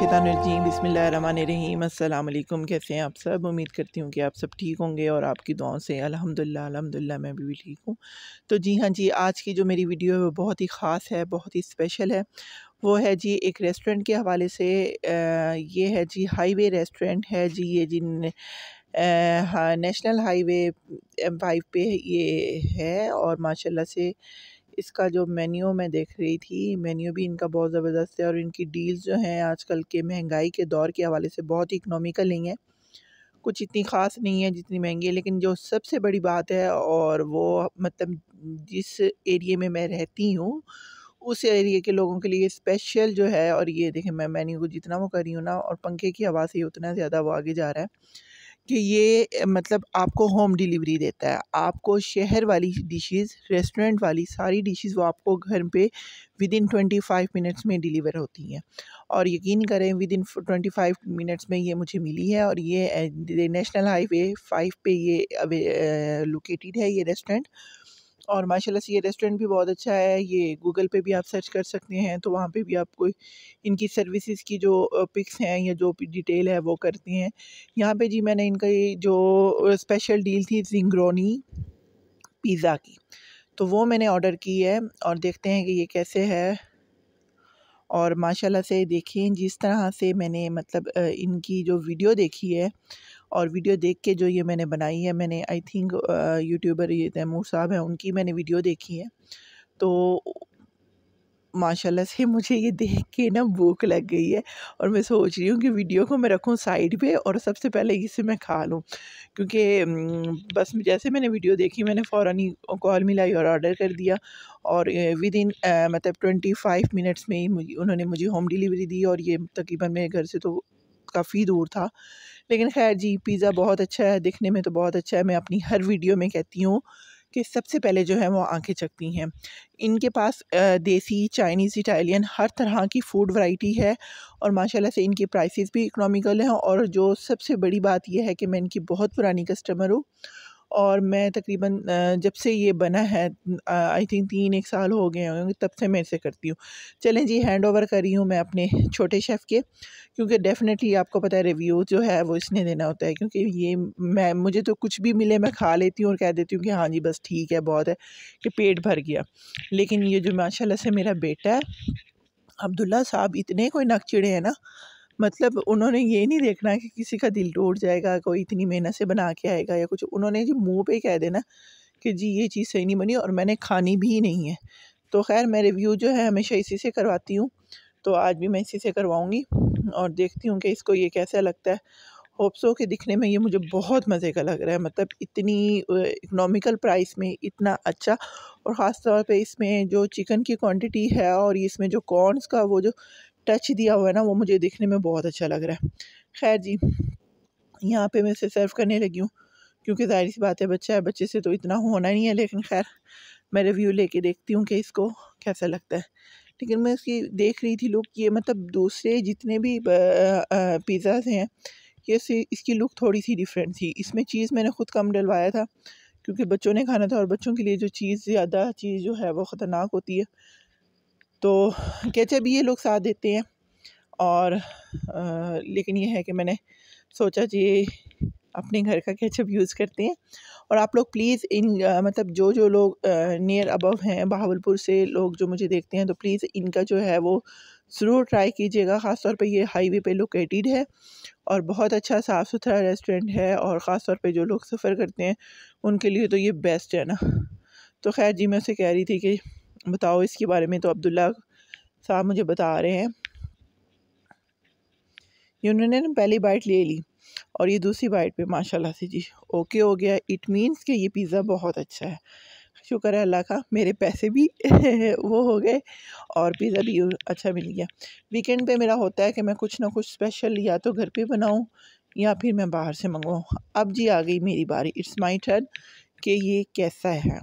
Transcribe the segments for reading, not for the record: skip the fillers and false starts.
मिनशैतानिर्रजीम बिस्मिल्लाहिर्रहमानिर्रहीम अस्सलाम वालेकुम। कैसे हैं आप सब? उम्मीद करती हूँ कि आप सब ठीक होंगे और आपकी दुआओं से अल्हम्दुलिल्लाह मैं भी ठीक हूँ। तो जी हाँ जी, आज की जो मेरी वीडियो है वो बहुत ही ख़ास है, बहुत ही स्पेशल है। वो है जी एक रेस्टोरेंट के हवाले से। ये है जी हाईवे रेस्टोरेंट है जी, ये जी हाँ, नेशनल हाईवे M5 पे ये है। और माशाल्लाह से इसका जो मेन्यू मैं देख रही थी, मेन्यू भी इनका बहुत ज़बरदस्त है और इनकी डील्स जो हैं आजकल के महंगाई के दौर के हवाले से बहुत ही इकनॉमिकल नहीं है, कुछ इतनी ख़ास नहीं है जितनी महंगी है। लेकिन जो सबसे बड़ी बात है, और वो मतलब जिस एरिया में मैं रहती हूँ उस एरिया के लोगों के लिए स्पेशल जो है, और ये देखें मैं मेन्यू को जितना वो कर रही हूँ ना, और पंखे की हवा से उतना ज़्यादा वो आगे जा रहा है कि ये मतलब आपको होम डिलीवरी देता है। आपको शहर वाली डिशेज़, रेस्टोरेंट वाली सारी डिशेज़ वो आपको घर पे विदिन 25 मिनट्स में डिलीवर होती हैं। और यकीन करें विदिन 25 मिनट्स में ये मुझे मिली है। और ये नेशनल हाईवे 5 पे ये लोकेटेड है ये रेस्टोरेंट। और माशाल्लाह से ये रेस्टोरेंट भी बहुत अच्छा है। ये गूगल पे भी आप सर्च कर सकते हैं, तो वहाँ पे भी आपको इनकी सर्विसेज़ की जो पिक्स हैं या जो डिटेल है वो करती हैं। यहाँ पे जी मैंने इनका ये जो स्पेशल डील थी ज़िंगरोनी पिज़्ज़ा की, तो वो मैंने ऑर्डर की है और देखते हैं कि ये कैसे है। और माशाल्लाह से देखिए जिस तरह से मैंने मतलब इनकी जो वीडियो देखी है और वीडियो देख के जो ये मैंने बनाई है, मैंने आई थिंक यूट्यूबर ये तैमूर साहब हैं, उनकी मैंने वीडियो देखी है। तो माशाल्लाह से मुझे ये देख के ना भूख लग गई है और मैं सोच रही हूँ कि वीडियो को मैं रखूँ साइड पे और सबसे पहले इसे मैं खा लूँ। क्योंकि बस जैसे मैंने वीडियो देखी मैंने फ़ौरन ही कॉल मिलाई और ऑर्डर कर दिया। और विदिन मतलब 25 मिनट्स में ही उन्होंने मुझे होम डिलीवरी दी। और ये तकरीबन मेरे घर से तो काफ़ी दूर था। लेकिन ख़ैर जी पिज़्ज़ा बहुत अच्छा है, दिखने में तो बहुत अच्छा है। मैं अपनी हर वीडियो में कहती हूँ कि सबसे पहले जो है वो आँखें चखती हैं। इनके पास देसी, चाइनीज़, इटालियन हर तरह की फ़ूड वैरायटी है। और माशाल्लाह से इनकी प्राइसेस भी इकोनॉमिकल हैं। और जो सबसे बड़ी बात ये है कि मैं इनकी बहुत पुरानी कस्टमर हूँ और मैं तकरीबन जब से ये बना है आई थिंक 3-1 साल हो गए होंगे, तब से मैं इसे करती हूँ। चलें जी, हैंड ओवर कर रही हूँ मैं अपने छोटे शेफ़ के, क्योंकि डेफ़िनेटली आपको पता है रिव्यू जो है वो इसने देना होता है। क्योंकि ये मुझे तो कुछ भी मिले मैं खा लेती हूँ और कह देती हूँ कि हाँ जी बस ठीक है, बहुत है, कि पेट भर गया। लेकिन ये जो माशाल्लाह से मेरा बेटा है अब्दुल्ला साहब, इतने कोई नकचिड़े हैं ना, मतलब उन्होंने ये नहीं देखना कि किसी का दिल टूट जाएगा, कोई इतनी मेहनत से बना के आएगा या कुछ, उन्होंने जी मुँह पे ही कह देना कि जी ये चीज़ सही नहीं बनी और मैंने खानी भी नहीं है। तो ख़ैर मैं रिव्यू जो है हमेशा इसी से करवाती हूँ, तो आज भी मैं इसी से करवाऊँगी और देखती हूँ कि इसको ये कैसा लगता है। होप सो कि दिखने में ये मुझे बहुत मज़े का लग रहा है, मतलब इतनी इकोनॉमिकल प्राइस में इतना अच्छा। और ख़ास तौर पे इसमें जो चिकन की क्वांटिटी है और इसमें जो कॉर्न्स का वो जो टच दिया हुआ है ना, वो मुझे देखने में बहुत अच्छा लग रहा है। ख़ैर जी, यहाँ पे मैं इसे सर्व करने लगी हूँ, क्योंकि ज़ाहिर-सी बात है बच्चा है, बच्चे से तो इतना होना नहीं है। लेकिन ख़ैर मैं रिव्यू लेके देखती हूँ कि इसको कैसा लगता है। लेकिन मैं इसकी देख रही थी लुक, ये मतलब दूसरे जितने भी पिज़्ज़ाज़ हैं, ये से इसकी लुक थोड़ी-सी डिफरेंट थी। इसमें चीज़ मैंने ख़ुद कम डलवाया था, क्योंकि बच्चों ने खाना था और बच्चों के लिए जो चीज़ ज़्यादा चीज़ जो है वो ख़तरनाक होती है। तो केचप भी ये लोग साथ देते हैं। और लेकिन ये है कि मैंने सोचा जी अपने घर का केचप यूज़ करते हैं। और आप लोग प्लीज़ मतलब जो लोग नियर अबव हैं, बहावलपुर से लोग जो मुझे देखते हैं, तो प्लीज़ इनका जो है वो ज़रूर ट्राई कीजिएगा। ख़ास तौर पे ये हाईवे पे लोकेटेड है और बहुत अच्छा साफ़ सुथरा रेस्टोरेंट है। और ख़ास तौर पे जो लोग सफ़र करते हैं उनके लिए तो ये बेस्ट है ना। तो ख़ैर जी मैं उससे कह रही थी कि बताओ इसके बारे में, तो अब्दुल्ला साहब मुझे बता रहे हैं, ये उन्होंने ना पहली बाइट ले ली और ये दूसरी बाइट पे माशाल्लाह से जी ओके हो गया। इट मीन्स कि ये पिज़्ज़ा बहुत अच्छा है। शुक्र है अल्लाह का, मेरे पैसे भी वो हो गए और पिज़्ज़ा भी अच्छा मिल गया। वीकेंड पे मेरा होता है कि मैं कुछ ना कुछ स्पेशल या तो घर पे बनाऊँ या फिर मैं बाहर से मंगवाऊँ। अब जी आ गई मेरी बारी, इट्स माई टर्न कि ये कैसा है।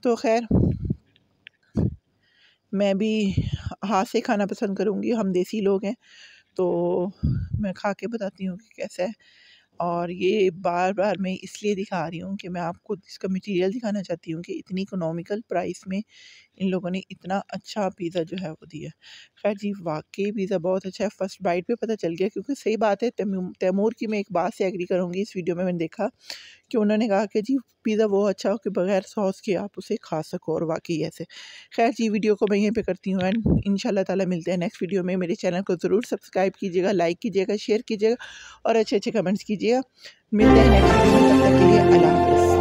तो ख़ैर मैं भी हाथ से खाना पसंद करूँगी, हम देसी लोग हैं, तो मैं खा के बताती हूँ कि कैसा है। और ये बार-बार मैं इसलिए दिखा रही हूँ कि मैं आपको इसका मटीरियल दिखाना चाहती हूँ कि इतनी इकोनॉमिकल प्राइस में इन लोगों ने इतना अच्छा पिज़्ज़ा जो है वो दिया। खैर जी, वाक़ई पिज़्ज़ा बहुत अच्छा है, फर्स्ट बाइट पे पता चल गया, क्योंकि सही बात है, तैमूर की मैं एक बात से एग्री करूँगी, इस वीडियो में मैंने देखा कि उन्होंने कहा कि जी पिज़्ज़ा वो अच्छा हो कि बगैर सॉस के आप उसे खा सको, और वाक़ई ऐसे। खैर जी, वीडियो को मैं यहीं पे करती हूँ एंड इंशाल्लाह ताला मिलते हैं नेक्स्ट वीडियो में। मेरे चैनल को ज़रूर सब्सक्राइब कीजिएगा, लाइक कीजिएगा, शेयर कीजिएगा और अच्छे-अच्छे कमेंट्स कीजिएगा। मिलते हैं नेक्स्ट वीडियो में, तब तक के लिए अल्लाह हाफ़िज़।